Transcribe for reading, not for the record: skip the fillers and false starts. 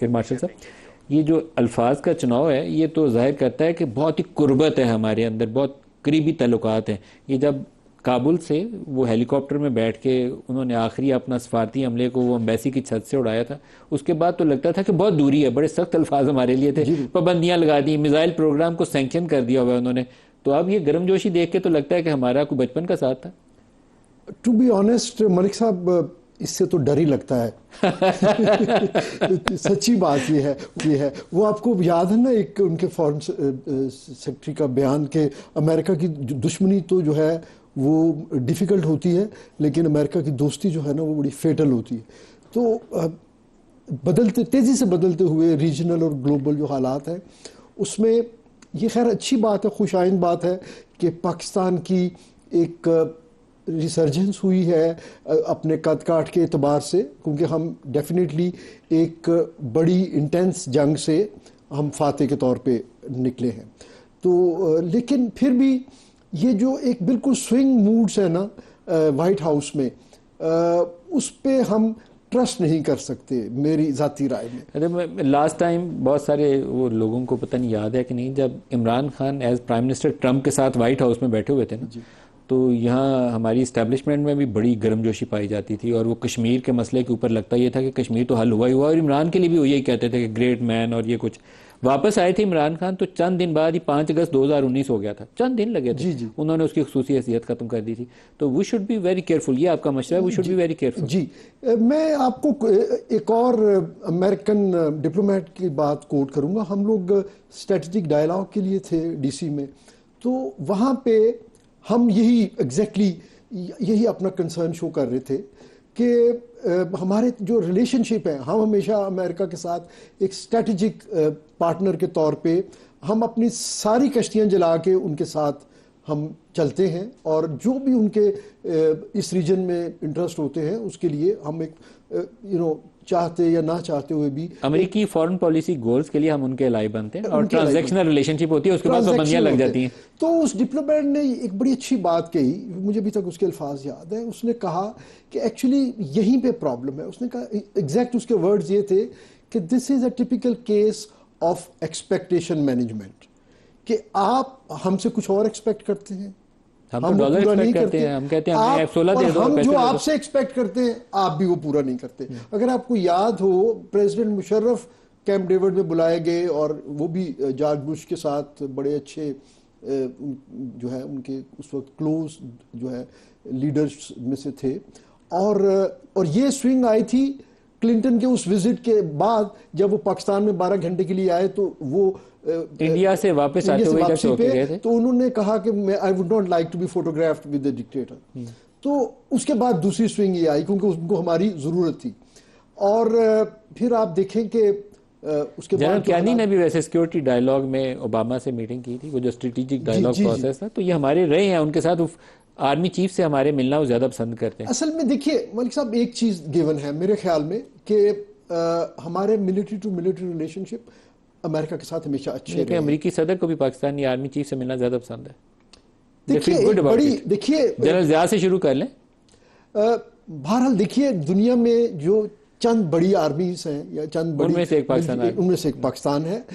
پھر مارشل صاحب، یہ جو الفاظ کا چناؤ ہے یہ تو ظاہر کرتا ہے کہ بہت ہی قربت ہے ہمارے اندر، بہت قریبی تعلقات ہیں. یہ جب کابل سے وہ ہیلی کاپٹر میں بیٹھ کے انہوں نے آخری اپنا سفارتی عملے کو وہ ایمبیسی کی چھت سے اڑایا تھا، اس کے بعد تو لگتا تھا کہ بہت دوری ہے. بڑے سخت الفاظ ہمارے لیے تھے، پابندیاں لگا دی، میزائل پروگرام کو سینکشن کر دیا ہوا انہوں نے. تو اب یہ گرم جوشی دیکھ کے تو لگتا ہے کہ ہمارا کوئی بچپن کا ساتھ تھا. ٹو بی آنیسٹ ملک صاحب، اس سے تو ڈر ہی لگتا ہے. سچی بات یہ ہے وہ آپ کو یاد ہے نا ایک ان کے فارن سیکرٹری کا بیان کہ امریکہ کی دشمنی تو جو ہے وہ ڈیفیکلٹ ہوتی ہے لیکن امریکہ کی دوستی جو ہے نا وہ بڑی فیٹل ہوتی ہے. تو تیزی سے بدلتے ہوئے ریجنل اور گلوبل جو حالات ہیں اس میں یہ خیر اچھی بات ہے، خوش آئند بات ہے کہ پاکستان کی ایک ریسرجنس ہوئی ہے اپنے قد کاٹ کے اعتبار سے، کیونکہ ہم ڈیفینیٹلی ایک بڑی انٹینس جنگ سے ہم فاتح کے طور پہ نکلے ہیں. تو لیکن پھر بھی یہ جو ایک بالکل سوئنگ موڈز ہے نا وائٹ ہاؤس میں، اس پہ ہم ٹرسٹ نہیں کر سکتے میری ذاتی رائے میں. لاسٹ ٹائم بہت سارے وہ لوگوں کو پتہ نہیں یاد ہے کہ نہیں، جب Imran Khan as prime minister Trump کے ساتھ وائٹ ہاؤس میں بیٹھے ہوئے تھے نا، تو یہاں ہماری اسٹیبلشمنٹ میں بھی بڑی گرم جوشی پائی جاتی تھی، اور وہ کشمیر کے مسئلے کے اوپر لگتا یہ تھا کہ کشمیر تو حل ہوا ہی ہوا، اور عمران کے لیے بھی وہ یہی کہتے تھے کہ گریٹ مین اور یہ کچھ. واپس آئے تھے عمران خان تو چند دن بعد ہی 5 اگست 2019 ہو گیا تھا، چند دن لگے تھے، انہوں نے اس کی خصوصی حیثیت ختم کر دی تھی. تو we should be very careful, یہ آپ کا مشورہ ہے، we should be very careful. جی میں آپ کو ایک اور امریکن ڈپلومیٹ کی بات کوٹ کروں گا. ہم لوگ اسٹریٹجک ڈائلاگ کے لیے تھے ڈی سی میں، تو وہاں پہ ہم یہی اپنا کنسرن شو کر رہے تھے کہ ہمارے جو ریلیشن شپ ہے، ہم ہمیشہ امریکہ کے ساتھ ایک اسٹریٹجک پارٹنر کے طور پہ ہم اپنی ساری کشتیاں جلا کے ان کے ساتھ ہم چلتے ہیں، اور جو بھی ان کے اس ریجن میں انٹرسٹ ہوتے ہیں اس کے لیے ہم ایک چاہتے یا نہ چاہتے ہوئے بھی امریکی فارن پالیسی گولز کے لیے ہم ان کے الائے بنتے ہیں، اور ٹرانزیکشنل ریلیشن شپ ہوتی ہے، اس کے بعد پابندیاں لگ جاتی ہیں. تو اس ڈپلومیٹ نے ایک بڑی اچھی بات کہی، مجھے ابھی تک اس کے الفاظ یاد ہیں. اس نے کہا کہ ایکچولی یہیں پہ پرابلم ہے. اس نے کہا ایگزیکٹ اس کے ورڈز یہ تھے کہ this is a typical case of expectation management, کہ آپ ہم سے کچھ اور ایکسپیکٹ کرتے ہیں، ہم ڈالر ایکسپیکٹ کرتے ہیں، ہم کہتے ہیں ہمیں F-16 دے دو، ہم جو آپ سے ایکسپیکٹ کرتے ہیں آپ بھی وہ پورا نہیں کرتے. اگر آپ کو یاد ہو پریزیڈنٹ مشرف کیمپ ڈیوڈ میں بلائے گئے، اور وہ بھی جارج بش کے ساتھ بڑے اچھے جو ہے ان کے اس وقت کلوز جو ہے لیڈرز میں سے تھے، اور یہ سوئنگ آئی تھی کلنٹن کے اس وزٹ کے بعد جب وہ پاکستان میں 12 گھنٹے کے لیے آئے. تو وہ انڈیا سے واپس آتے ہوئے جب چوکے گئے تھے تو انہوں نے کہا کہ I would not like to be photographed with the dictator. تو اس کے بعد دوسری سوئنگ یہ آئی کیونکہ ان کو ہماری ضرورت تھی. اور پھر آپ دیکھیں کہ اس کے بعد جنرل کیانی نے بھی ویسے سیکیورٹی ڈائلاگ میں اوباما سے میٹنگ کی تھی، وہ جو اسٹریٹجک ڈائلاگ پروسیس تھا، تو یہ ہمارے رہے ہیں ان کے ساتھ. آرمی چیف سے ہمارے ملنا وہ زیادہ پسند کرتے ہیں. اصل میں دیکھیے ملک صاحب ایک چیز گیون ہے میرے خیال میں کہ ہمارے ملٹری ٹو ملٹری ریلیشن شپ امریکہ کے ساتھ ہمیشہ اچھے رہے. امریکی صدر کو بھی پاکستانی آرمی چیف سے ملنا زیادہ پسند ہے. دیکھیے جنرل ضیاء سے شروع کر لیں. بہرحال دیکھیے دنیا میں جو چند بڑی آرمیز ہیں یا چند بڑی، ان میں سے ایک پاکستان ہے.